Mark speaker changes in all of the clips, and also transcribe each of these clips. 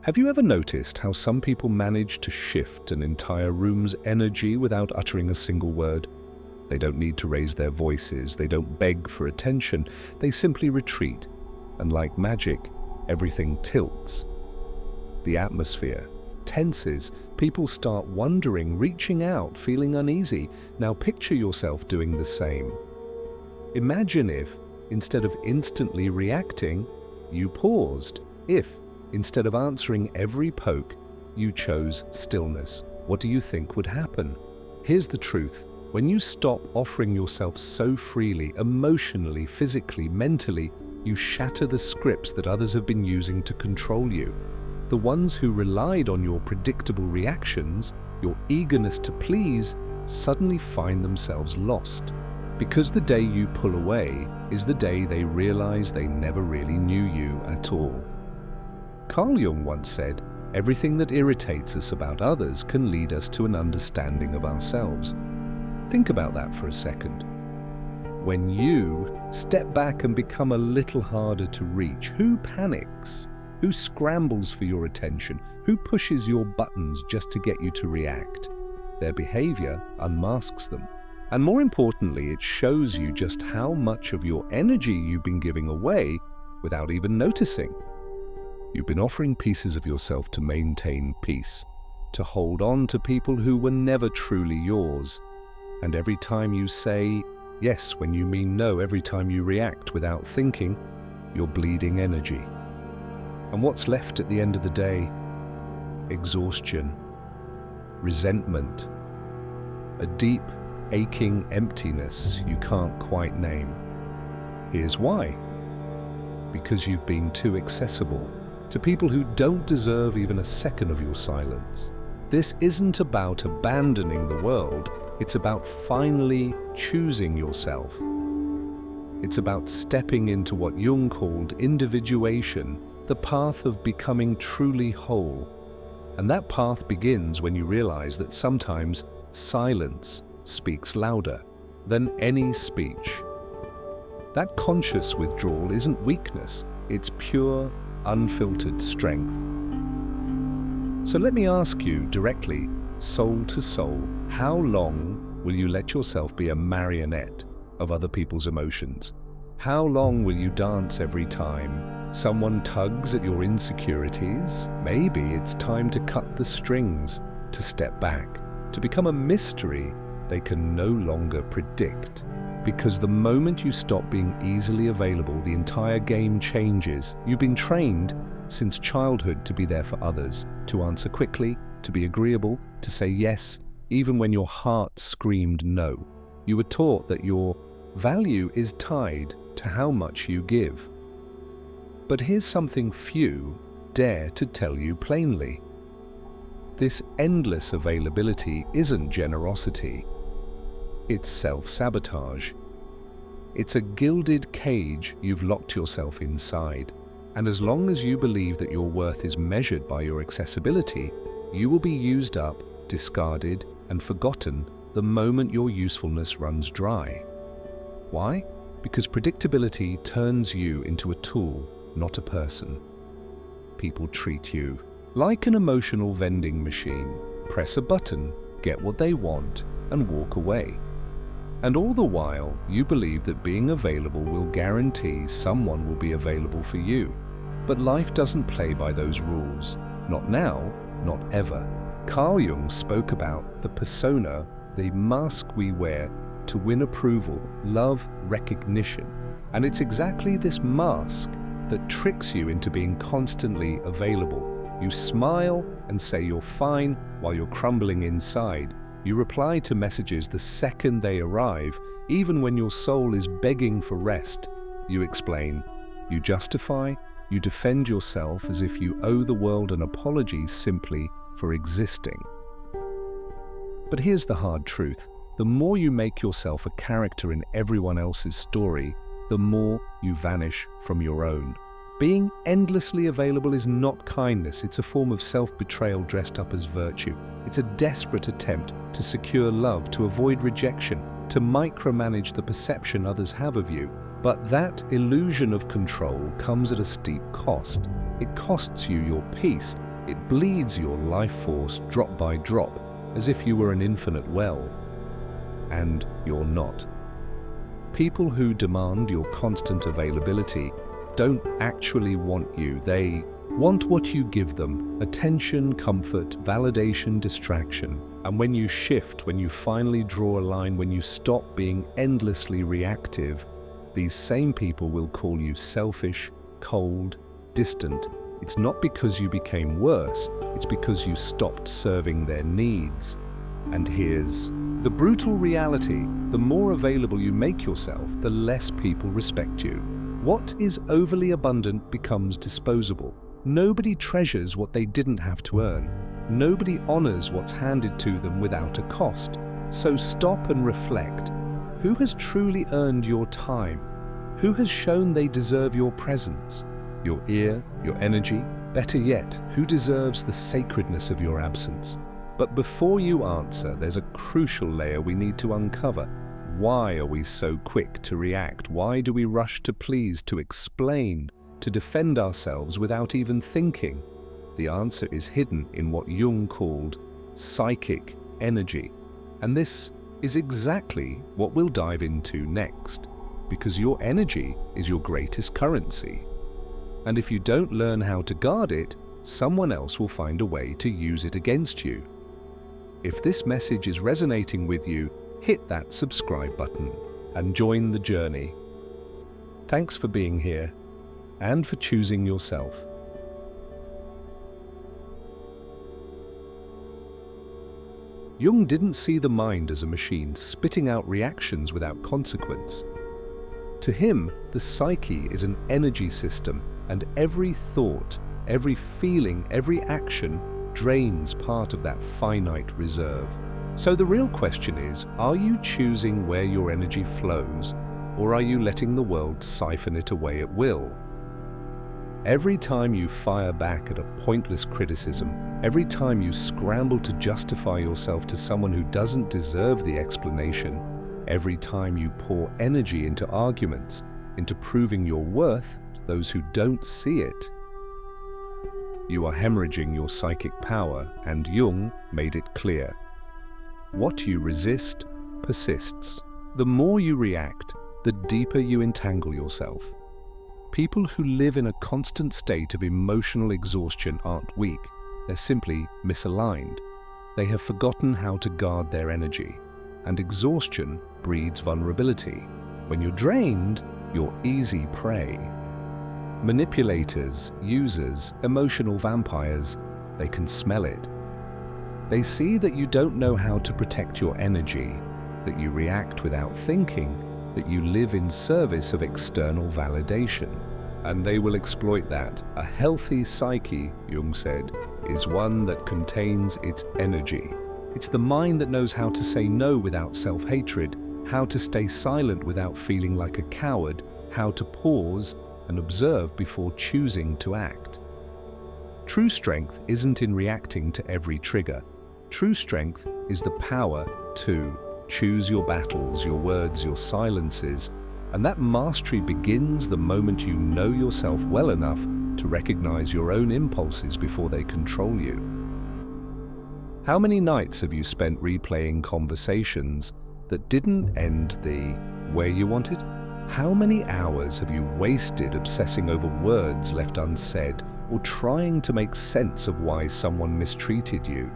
Speaker 1: Have you ever noticed how some people manage to shift an entire room's energy without uttering a single word? They don't need to raise their voices, they don't beg for attention, they simply retreat, and like magic, everything tilts. The atmosphere tenses, people start wondering, reaching out, feeling uneasy. Now picture yourself doing the same. Imagine if, instead of instantly reacting, you paused. If, instead of answering every poke, you chose stillness. What do you think would happen? Here's the truth. When you stop offering yourself so freely, emotionally, physically, mentally, you shatter the scripts that others have been using to control you. The ones who relied on your predictable reactions, your eagerness to please, suddenly find themselves lost. Because the day you pull away is the day they realize they never really knew you at all. Carl Jung once said, "Everything that irritates us about others can lead us to an understanding of ourselves." Think about that for a second. When you step back and become a little harder to reach, who panics? Who scrambles for your attention? Who pushes your buttons just to get you to react? Their behavior unmasks them. And more importantly, it shows you just how much of your energy you've been giving away without even noticing. You've been offering pieces of yourself to maintain peace, to hold on to people who were never truly yours. And every time you say yes when you mean no, every time you react without thinking, you're bleeding energy. And what's left at the end of the day? Exhaustion, resentment, a deep, aching emptiness you can't quite name. Here's why. Because you've been too accessible to people who don't deserve even a second of your silence. This isn't about abandoning the world, it's about finally choosing yourself. It's about stepping into what Jung called individuation, the path of becoming truly whole. And that path begins when you realize that sometimes silence speaks louder than any speech. That conscious withdrawal isn't weakness, it's pure, unfiltered strength. So let me ask you directly, soul to soul, how long will you let yourself be a marionette of other people's emotions? How long will you dance every time someone tugs at your insecurities? Maybe it's time to cut the strings, to step back, to become a mystery they can no longer predict. Because the moment you stop being easily available, the entire game changes. You've been trained since childhood to be there for others, to answer quickly, to be agreeable, to say yes, even when your heart screamed no. You were taught that your value is tied to how much you give. But here's something few dare to tell you plainly. This endless availability isn't generosity. It's self-sabotage. It's a gilded cage you've locked yourself inside. And as long as you believe that your worth is measured by your accessibility, you will be used up, discarded, and forgotten the moment your usefulness runs dry. Why? Because predictability turns you into a tool, not a person. People treat you like an emotional vending machine. Press a button, get what they want, and walk away. And all the while, you believe that being available will guarantee someone will be available for you. But life doesn't play by those rules. Not now, not ever. Carl Jung spoke about the persona, the mask we wear to win approval, love, recognition. And it's exactly this mask that tricks you into being constantly available. You smile and say you're fine while you're crumbling inside. You reply to messages the second they arrive, even when your soul is begging for rest. You explain, you justify, you defend yourself as if you owe the world an apology simply for existing. But here's the hard truth. The more you make yourself a character in everyone else's story, the more you vanish from your own. Being endlessly available is not kindness, it's a form of self-betrayal dressed up as virtue. It's a desperate attempt to secure love, to avoid rejection, to micromanage the perception others have of you. But that illusion of control comes at a steep cost. It costs you your peace, It bleeds your life force drop by drop, as if you were an infinite well. And you're not. People who demand your constant availability don't actually want you. They want what you give them: attention, comfort, validation, distraction. And when you shift, when you finally draw a line, when you stop being endlessly reactive, these same people will call you selfish, cold, distant. It's not because you became worse, it's because you stopped serving their needs. And here's the brutal reality: the more available you make yourself, the less people respect you. What is overly abundant becomes disposable. Nobody treasures what they didn't have to earn. Nobody honors what's handed to them without a cost. So stop and reflect. Who has truly earned your time? Who has shown they deserve your presence, your ear, your energy? Better yet, who deserves the sacredness of your absence? But before you answer, there's a crucial layer we need to uncover. Why are we so quick to react? Why do we rush to please, to explain, to defend ourselves without even thinking? The answer is hidden in what Jung called psychic energy. And this is exactly what we'll dive into next, because your energy is your greatest currency. And if you don't learn how to guard it, someone else will find a way to use it against you. If this message is resonating with you, hit that subscribe button and join the journey. Thanks for being here and for choosing yourself. Jung didn't see the mind as a machine spitting out reactions without consequence. To him, the psyche is an energy system, and every thought, every feeling, every action drains part of that finite reserve. So the real question is, are you choosing where your energy flows, or are you letting the world siphon it away at will? Every time you fire back at a pointless criticism, every time you scramble to justify yourself to someone who doesn't deserve the explanation, every time you pour energy into arguments, into proving your worth to those who don't see it, you are hemorrhaging your psychic power, and Jung made it clear. What you resist persists. The more you react, the deeper you entangle yourself. People who live in a constant state of emotional exhaustion aren't weak, they're simply misaligned. They have forgotten how to guard their energy, and exhaustion breeds vulnerability. When you're drained, you're easy prey. Manipulators, users, emotional vampires, they can smell it. They see that you don't know how to protect your energy, that you react without thinking, that you live in service of external validation. And they will exploit that. A healthy psyche, Jung said, is one that contains its energy. It's the mind that knows how to say no without self-hatred, how to stay silent without feeling like a coward, how to pause and observe before choosing to act. True strength isn't in reacting to every trigger. True strength is the power to choose your battles, your words, your silences, and that mastery begins the moment you know yourself well enough to recognize your own impulses before they control you. How many nights have you spent replaying conversations that didn't end the way you wanted? How many hours have you wasted obsessing over words left unsaid or trying to make sense of why someone mistreated you?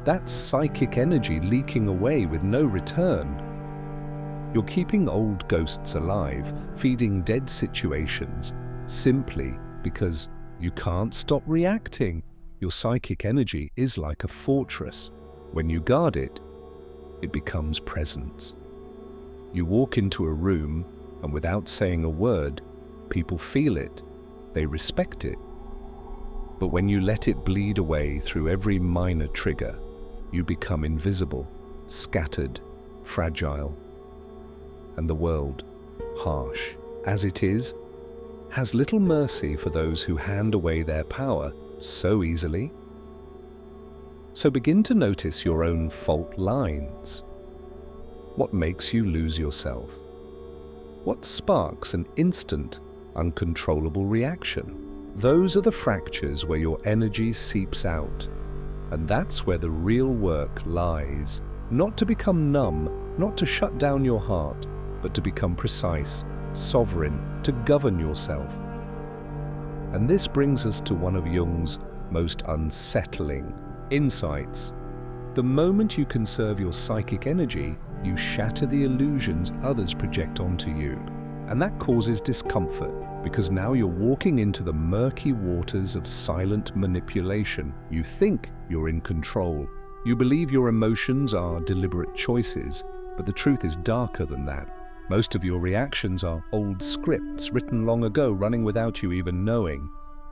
Speaker 1: That's psychic energy leaking away with no return. You're keeping old ghosts alive, feeding dead situations, simply because you can't stop reacting. Your psychic energy is like a fortress. When you guard it, it becomes presence. You walk into a room, and without saying a word, people feel it, they respect it. But when you let it bleed away through every minor trigger, you become invisible, scattered, fragile. And the world, harsh as it is, has little mercy for those who hand away their power so easily. So begin to notice your own fault lines. What makes you lose yourself? What sparks an instant, uncontrollable reaction? Those are the fractures where your energy seeps out. And that's where the real work lies. Not to become numb, not to shut down your heart, but to become precise, sovereign, to govern yourself. And this brings us to one of Jung's most unsettling insights. The moment you conserve your psychic energy, you shatter the illusions others project onto you. And that causes discomfort, because now you're walking into the murky waters of silent manipulation. You think you're in control. You believe your emotions are deliberate choices, but the truth is darker than that. Most of your reactions are old scripts written long ago, running without you even knowing.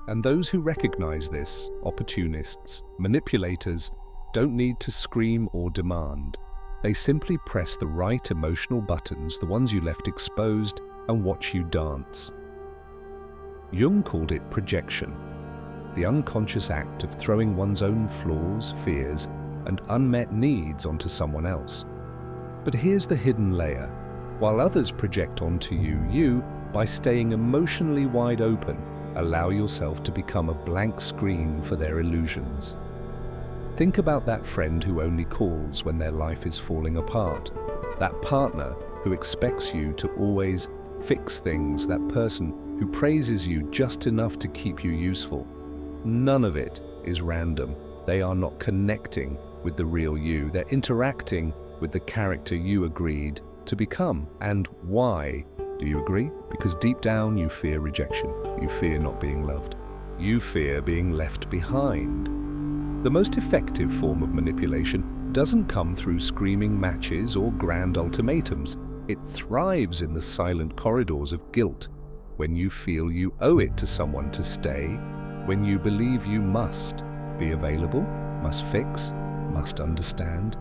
Speaker 1: And those who recognize this, opportunists, manipulators, don't need to scream or demand. They simply press the right emotional buttons, the ones you left exposed, and watch you dance. Jung called it projection, the unconscious act of throwing one's own flaws, fears, and unmet needs onto someone else. But here's the hidden layer. While others project onto you, by staying emotionally wide open, allow yourself to become a blank screen for their illusions. Think about that friend who only calls when their life is falling apart. That partner who expects you to always fix things. That person who praises you just enough to keep you useful. None of it is random. They are not connecting with the real you. They're interacting with the character you agreed to become. And why? Do you agree? Because deep down you fear rejection. You fear not being loved. You fear being left behind. The most effective form of manipulation doesn't come through screaming matches or grand ultimatums. It thrives in the silent corridors of guilt, when you feel you owe it to someone to stay, when you believe you must be available, must fix, must understand,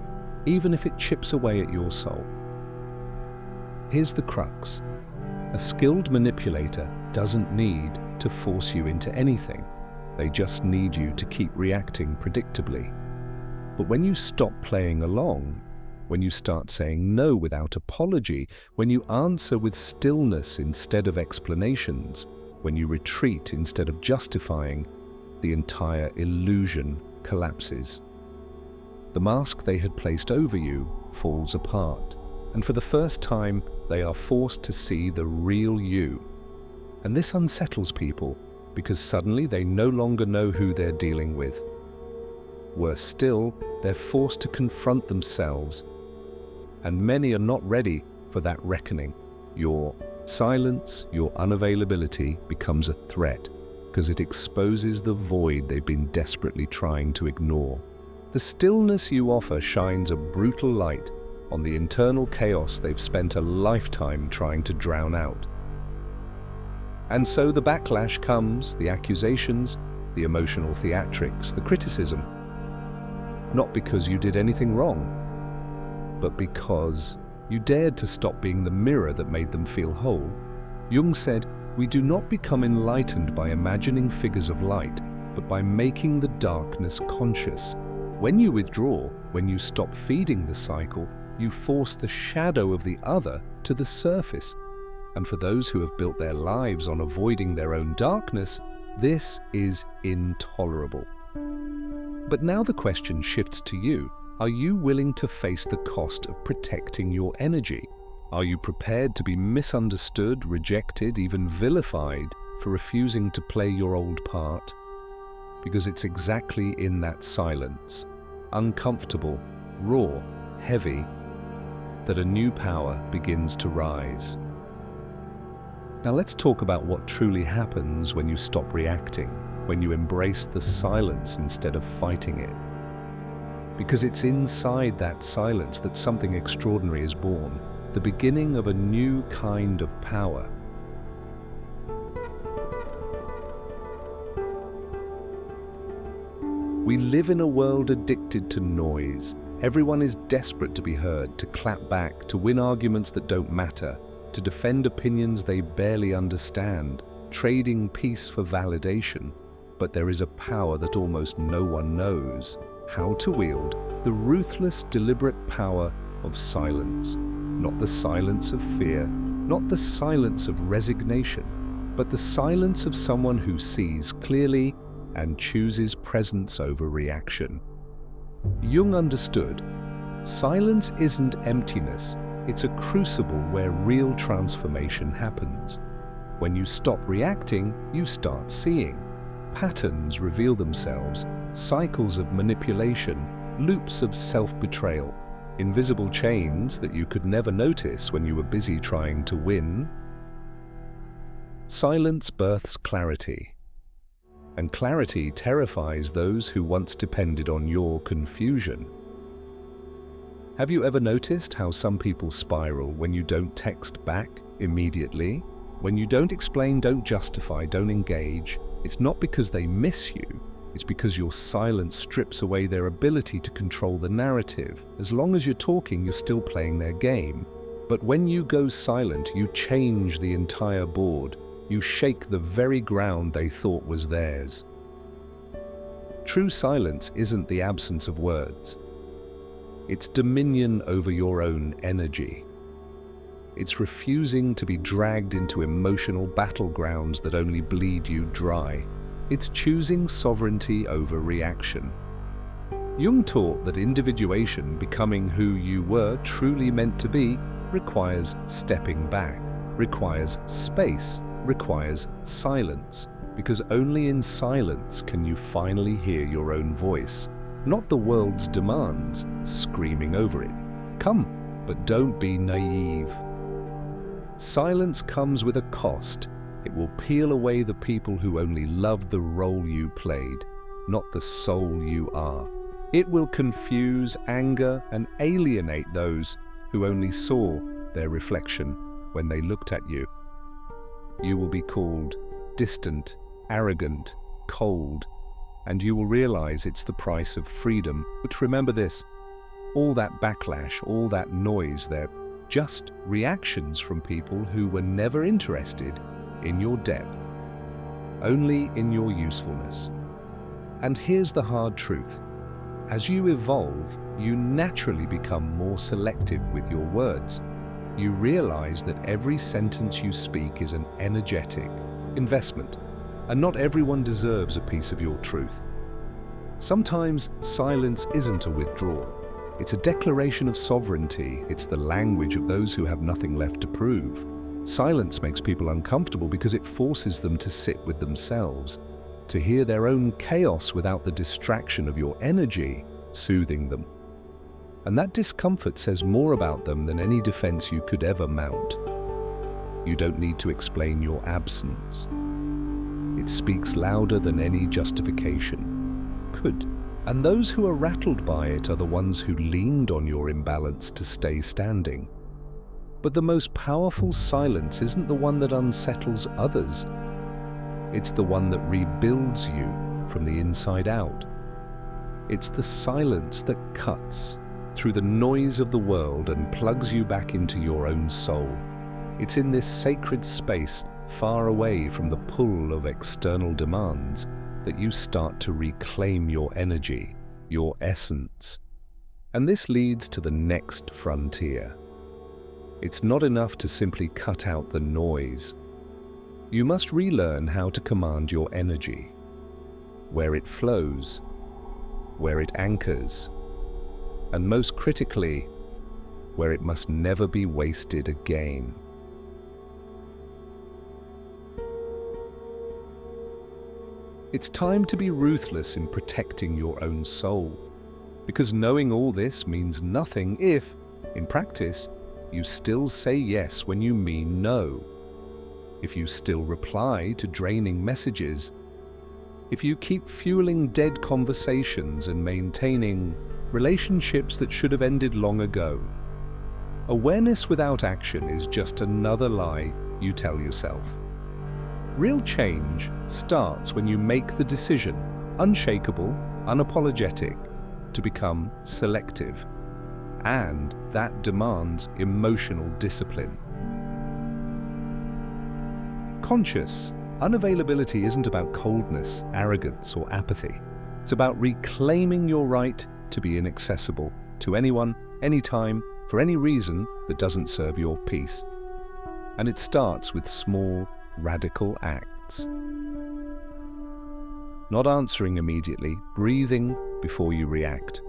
Speaker 1: even if it chips away at your soul. Here's the crux. A skilled manipulator doesn't need to force you into anything. They just need you to keep reacting predictably. But when you stop playing along, when you start saying no without apology, when you answer with stillness instead of explanations, when you retreat instead of justifying, the entire illusion collapses. The mask they had placed over you falls apart, and for the first time, they are forced to see the real you. And this unsettles people, because suddenly they no longer know who they're dealing with. Worse still, they're forced to confront themselves, and many are not ready for that reckoning. Your silence, your unavailability becomes a threat, because it exposes the void they've been desperately trying to ignore. The stillness you offer shines a brutal light on the internal chaos they've spent a lifetime trying to drown out. And so the backlash comes, the accusations, the emotional theatrics, the criticism. Not because you did anything wrong, but because you dared to stop being the mirror that made them feel whole. Jung said, "We do not become enlightened by imagining figures of light, but by making the darkness conscious." When you withdraw, when you stop feeding the cycle, you force the shadow of the other to the surface. And for those who have built their lives on avoiding their own darkness, this is intolerable. But now the question shifts to you. Are you willing to face the cost of protecting your energy? Are you prepared to be misunderstood, rejected, even vilified for refusing to play your old part? Because it's exactly in that silence, uncomfortable, raw, heavy, that a new power begins to rise. Now let's talk about what truly happens when you stop reacting, when you embrace the silence instead of fighting it. Because it's inside that silence that something extraordinary is born, the beginning of a new kind of power. We live in a world addicted to noise. Everyone is desperate to be heard, to clap back, to win arguments that don't matter, to defend opinions they barely understand, trading peace for validation. But there is a power that almost no one knows how to wield, the ruthless, deliberate power of silence. Not the silence of fear, not the silence of resignation, but the silence of someone who sees clearly and chooses presence over reaction. Jung understood, silence isn't emptiness, it's a crucible where real transformation happens. When you stop reacting, you start seeing. Patterns reveal themselves, cycles of manipulation, loops of self-betrayal, invisible chains that you could never notice when you were busy trying to win. Silence births clarity, and clarity terrifies those who once depended on your confusion. Have you ever noticed how some people spiral when you don't text back immediately? When you don't explain, don't justify, don't engage, it's not because they miss you, it's because your silence strips away their ability to control the narrative. As long as you're talking, you're still playing their game. But when you go silent, you change the entire board. You shake the very ground they thought was theirs. True silence isn't the absence of words. It's dominion over your own energy. It's refusing to be dragged into emotional battlegrounds that only bleed you dry. It's choosing sovereignty over reaction. Jung taught that individuation, becoming who you were truly meant to be, requires stepping back, requires space, requires silence, because only in silence can you finally hear your own voice, not the world's demands screaming over it. Come, but don't be naive. Silence comes with a cost. It will peel away the people who only loved the role you played, not the soul you are. It will confuse, anger, and alienate those who only saw their reflection when they looked at you. You will be called distant, arrogant, cold, and you will realize it's the price of freedom. But remember this, all that backlash, all that noise, they're just reactions from people who were never interested in your depth, only in your usefulness. And here's the hard truth. As you evolve, you naturally become more selective with your words. You realize that every sentence you speak is an energetic investment, and not everyone deserves a piece of your truth. Sometimes silence isn't a withdrawal. It's a declaration of sovereignty. It's the language of those who have nothing left to prove. Silence makes people uncomfortable because it forces them to sit with themselves, to hear their own chaos without the distraction of your energy soothing them. And that discomfort says more about them than any defense you could ever mount. You don't need to explain your absence. It speaks louder than any justification could. And those who are rattled by it are the ones who leaned on your imbalance to stay standing. But the most powerful silence isn't the one that unsettles others. It's the one that rebuilds you from the inside out. It's the silence that cuts through the noise of the world and plugs you back into your own soul. It's in this sacred space, far away from the pull of external demands, that you start to reclaim your energy, your essence. And this leads to the next frontier. It's not enough to simply cut out the noise. You must relearn how to command your energy, where it flows, where it anchors, and most critically, where it must never be wasted again. It's time to be ruthless in protecting your own soul, because knowing all this means nothing if, in practice, you still say yes when you mean no. If you still reply to draining messages, if you keep fueling dead conversations and maintaining relationships that should have ended long ago. Awareness without action is just another lie you tell yourself. Real change starts when you make the decision, unshakable, unapologetic, to become selective. And that demands emotional discipline. Conscious unavailability isn't about coldness, arrogance, or apathy. It's about reclaiming your right to be inaccessible to anyone, anytime, for any reason that doesn't serve your peace. And it starts with small, radical acts. Not answering immediately, breathing before you react.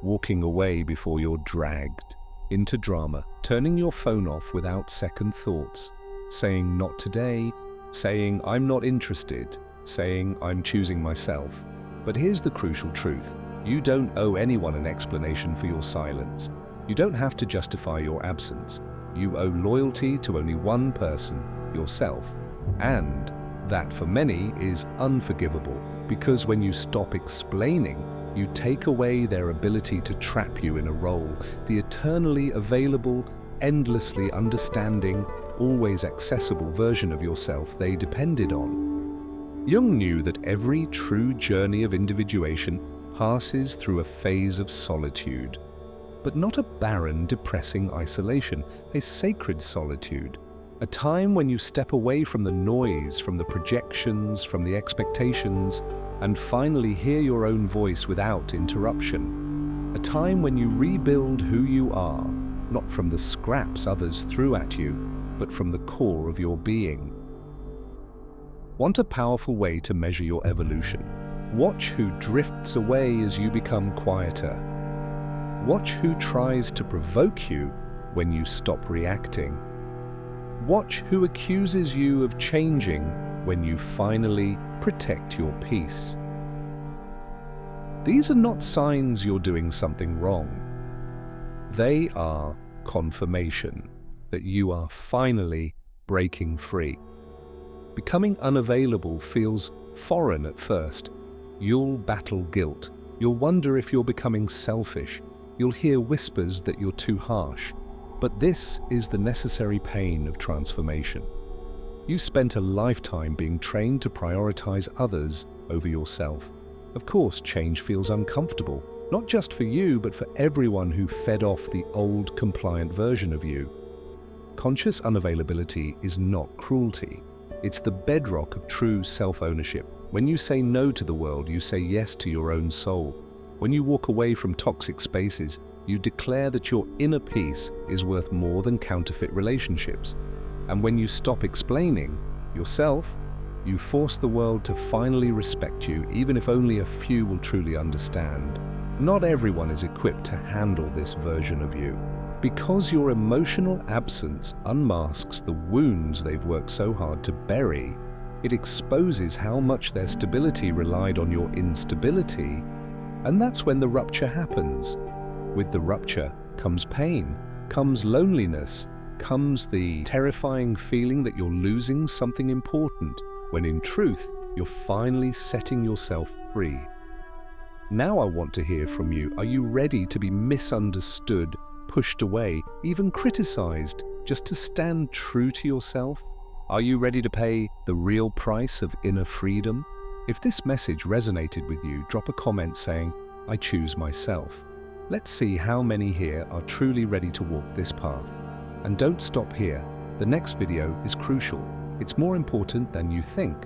Speaker 1: Walking away before you're dragged into drama, turning your phone off without second thoughts, saying not today, saying I'm not interested, saying I'm choosing myself. But here's the crucial truth. You don't owe anyone an explanation for your silence. You don't have to justify your absence. You owe loyalty to only one person, yourself. And that, for many, is unforgivable, because when you stop explaining, you take away their ability to trap you in a role, the eternally available, endlessly understanding, always accessible version of yourself they depended on. Jung knew that every true journey of individuation passes through a phase of solitude, but not a barren, depressing isolation, a sacred solitude. A time when you step away from the noise, from the projections, from the expectations, and finally hear your own voice without interruption. A time when you rebuild who you are, not from the scraps others threw at you, but from the core of your being. Want a powerful way to measure your evolution? Watch who drifts away as you become quieter. Watch who tries to provoke you when you stop reacting. Watch who accuses you of changing when you finally protect your peace. These are not signs you're doing something wrong. They are confirmation that you are finally breaking free. Becoming unavailable feels foreign at first. You'll battle guilt. You'll wonder if you're becoming selfish. You'll hear whispers that you're too harsh. But this is the necessary pain of transformation. You spent a lifetime being trained to prioritize others over yourself. Of course, change feels uncomfortable, not just for you, but for everyone who fed off the old, compliant version of you. Conscious unavailability is not cruelty. It's the bedrock of true self-ownership. When you say no to the world, you say yes to your own soul. When you walk away from toxic spaces, you declare that your inner peace is worth more than counterfeit relationships. And when you stop explaining yourself, you force the world to finally respect you, even if only a few will truly understand. Not everyone is equipped to handle this version of you. Because your emotional absence unmasks the wounds they've worked so hard to bury, it exposes how much their stability relied on your instability, and that's when the rupture happens. With the rupture comes pain, comes loneliness, comes the terrifying feeling that you're losing something important, when in truth, you're finally setting yourself free. Now I want to hear from you. Are you ready to be misunderstood, pushed away, even criticized, just to stand true to yourself? Are you ready to pay the real price of inner freedom? If this message resonated with you, drop a comment saying, I choose myself. Let's see how many here are truly ready to walk this path. And don't stop here. The next video is crucial. It's more important than you think.